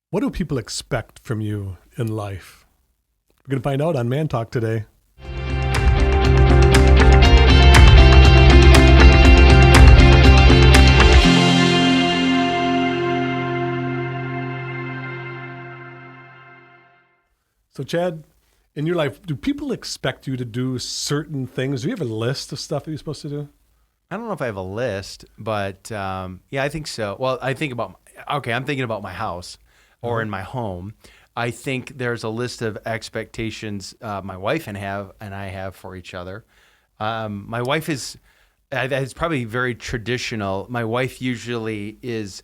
What do people expect from you in life? We're going to find out on Man Talk today. So, Chad, in your life, do people expect you to do certain things? Do you have a list of stuff that you're supposed to do? I don't know if I have a list, but yeah, I think so. Well, I'm thinking about my house or in my home. I think there's a list of expectations my wife and I have for each other. My wife is probably very traditional. My wife usually is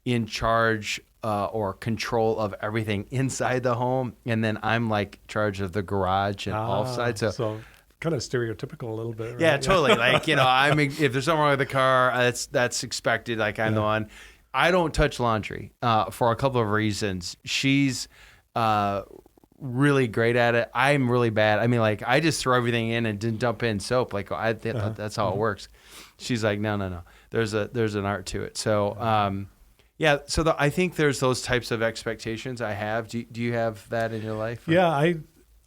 in charge or control of everything inside the home, and then I'm like charge of the garage and offside. So kind of stereotypical a little bit, right? Yeah, totally. Like, if there's something wrong with the car, that's expected. Like, I'm the one. I don't touch laundry for a couple of reasons. She's really great at it. I'm really bad. I mean, like, I just throw everything in and didn't dump in soap. Like, that's how it works. She's like, no. There's an art to it. So, I think there's those types of expectations I have. Do you have that in your life? Or? Yeah,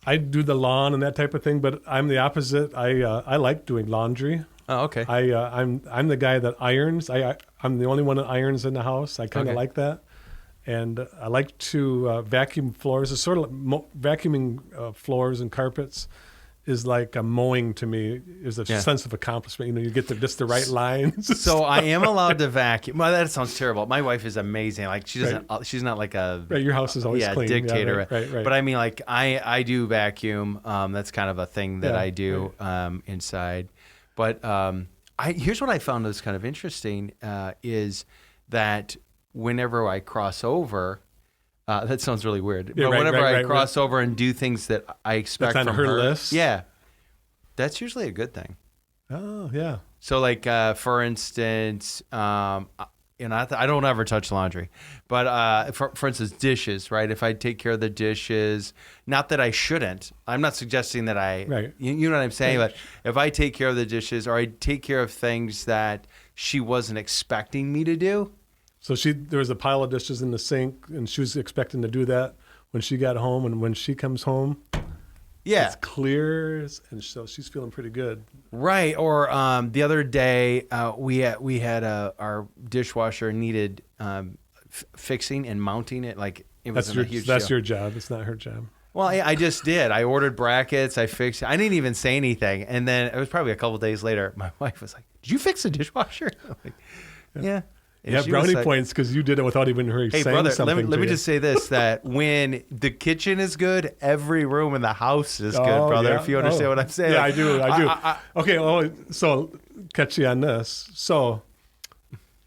I do the lawn and that type of thing, but I'm the opposite. I like doing laundry. Oh, okay. I'm the guy that irons. I'm the only one that irons in the house. I kind of like that, and I like to vacuum floors. It's sort of like vacuuming floors and carpets is like mowing to me. Is a sense of accomplishment. You get just the right lines. So I am allowed to vacuum. Well, that sounds terrible. My wife is amazing. Like, she doesn't. Right. She's not like a right. Your house is always clean. Dictator. Yeah, right. But I mean, like, I do vacuum. That's kind of a thing that I do inside. But here's what I found was kind of interesting is that whenever I cross over, that sounds really weird. But whenever I cross over and do things that I expect that's on from her list, that's usually a good thing. Oh, yeah. So, like, for instance, I don't ever touch laundry, but for instance, dishes, right? If I take care of the dishes, not that I shouldn't. I'm not suggesting that you know what I'm saying? Right. But if I take care of the dishes or I take care of things that she wasn't expecting me to do. So there was a pile of dishes in the sink, and she was expecting to do that when she got home, and when she comes home, it's clear, and so she's feeling pretty good. Right. Or the other day, we had our dishwasher needed fixing and mounting it. Like, it was a huge That's deal. your job. It's not her job. Well, I just did. I ordered brackets. I fixed it. I didn't even say anything. And then it was probably a couple of days later, my wife was like, "Did you fix the dishwasher?" I'm like, yeah. You have brownie points because you did it without even her saying brother, something. Let me just say this: that when the kitchen is good, every room in the house is good, brother. Yeah? If you understand what I'm saying. Yeah, I do. Okay, so catch you on this. So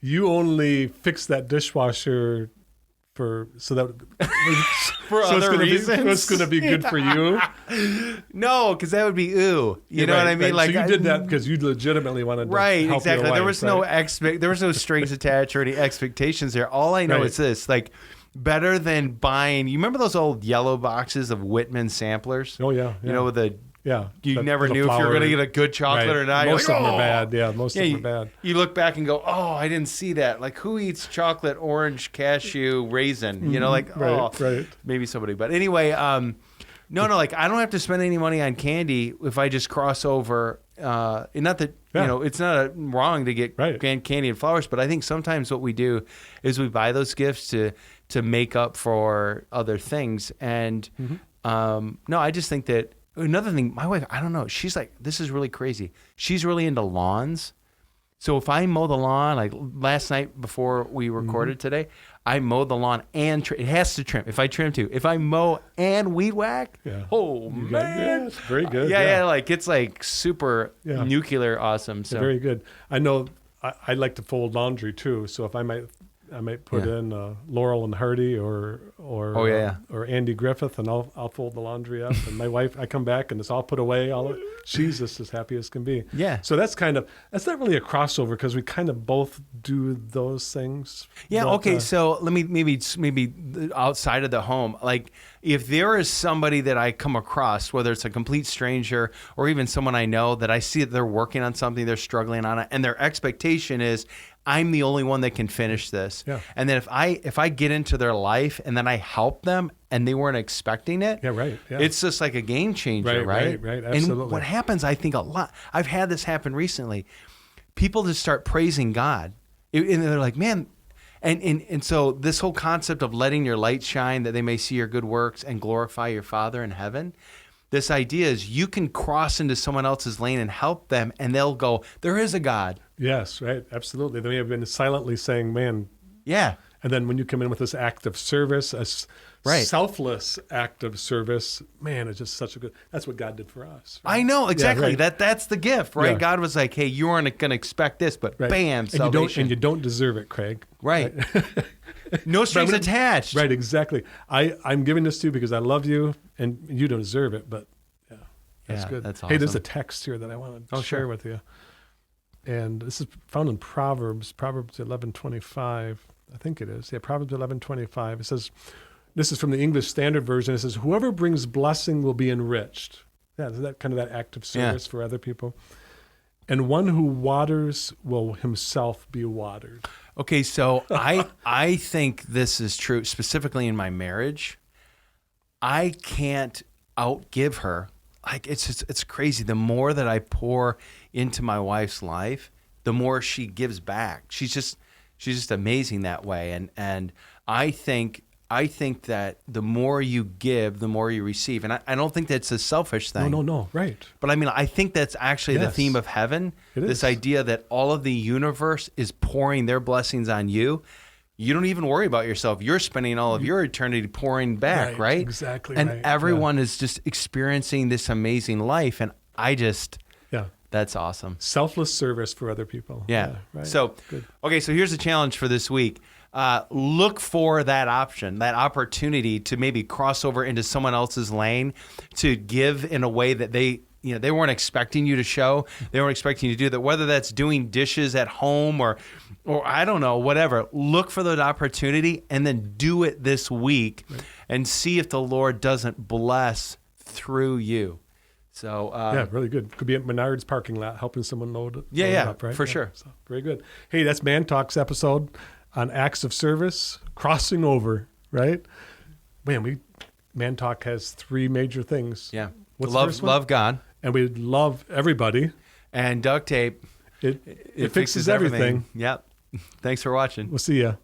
you only fixed that dishwasher for other reasons. It's going to be good for you. No, because that would be ooh. You know what I mean? Like, so you did that because you legitimately wanted to help exactly. Your wife, There was no strings attached or any expectations there. All I know is this: like, better than buying. You remember those old yellow boxes of Whitman samplers? Oh yeah. You know, with the. Yeah. You never knew if you were going to get a good chocolate or not. Most of them are bad. Yeah, most of them are bad. You look back and go, oh, I didn't see that. Like, who eats chocolate, orange, cashew, raisin? You know, like, maybe somebody. But anyway, no, like, I don't have to spend any money on candy if I just cross over. Not that, it's not wrong to get candy and flowers, but I think sometimes what we do is we buy those gifts to make up for other things. And no, I just think that. Another thing, my wife, I don't know, she's like, this is really crazy. She's really into lawns. So if I mow the lawn, like last night before we recorded today, I mowed the lawn and it has to trim. If I trim too. If I mow and weed whack, man. It's very good. Like, it's like super nuclear awesome. So very good. I know I like to fold laundry too. So if I might put in Laurel and Hardy or Andy Griffith, and I'll fold the laundry up. And my wife, I come back and it's all put away. She's just as happy as can be. Yeah. So that's not really a crossover because we kind of both do those things. Yeah. But, okay. So let me maybe outside of the home, like, if there is somebody that I come across, whether it's a complete stranger or even someone I know, that I see that they're working on something, they're struggling on it, and their expectation is, I'm the only one that can finish this. Yeah. And then if I get into their life and then I help them and they weren't expecting it, Yeah, right. Yeah. it's just like a game changer, right? Right. Absolutely. And what happens, I think a lot, I've had this happen recently. People just start praising God. And they're like, man, and so this whole concept of letting your light shine that they may see your good works and glorify your Father in heaven. This idea is you can cross into someone else's lane and help them, and they'll go, there is a God. Yes, right. Absolutely. They may have been silently saying, man. Yeah. And then when you come in with this act of service, a selfless act of service, man, it's just such a good, that's what God did for us. Right? I know, exactly. Yeah, right. That's the gift, right? Yeah. God was like, hey, you aren't going to expect this, but bam, salvation. And you don't deserve it, Craig. Right. No strings attached. Right, exactly. I'm giving this to you because I love you, and you don't deserve it, but yeah, that's good. That's awesome. Hey, there's a text here that I want to share with you. And this is found in Proverbs 11:25. I think it is. Yeah, Proverbs 11:25. It says, this is from the English Standard Version. It says, whoever brings blessing will be enriched. Yeah, is that kind of that act of service for other people? And one who waters will himself be watered. Okay, so I think this is true, specifically in my marriage. I can't outgive her. Like it's crazy. The more that I pour into my wife's life, the more she gives back. She's just amazing that way. And I think that the more you give, the more you receive. And I don't think that's a selfish thing. No, right. But I mean, I think that's actually the theme of heaven. This idea that all of the universe is pouring their blessings on you. You don't even worry about yourself. You're spending all of your eternity pouring back, right? Exactly. And everyone is just experiencing this amazing life. And that's awesome. Selfless service for other people. Yeah. Right. So, okay, so here's the challenge for this week. Look for that option, that opportunity to maybe cross over into someone else's lane, to give in a way that they weren't expecting you to show. They weren't expecting you to do that, whether that's doing dishes at home or I don't know, whatever. Look for that opportunity and then do it this week and see if the Lord doesn't bless through you. So really good. Could be at Menard's parking lot helping someone load up, right? For sure. So, very good. Hey, that's Man Talks episode on acts of service, crossing over, right? Man, Man Talk has 3 major things. Yeah. What's the first one? Love God. And we love everybody. And duct tape. It fixes everything. Yep. Thanks for watching. We'll see ya.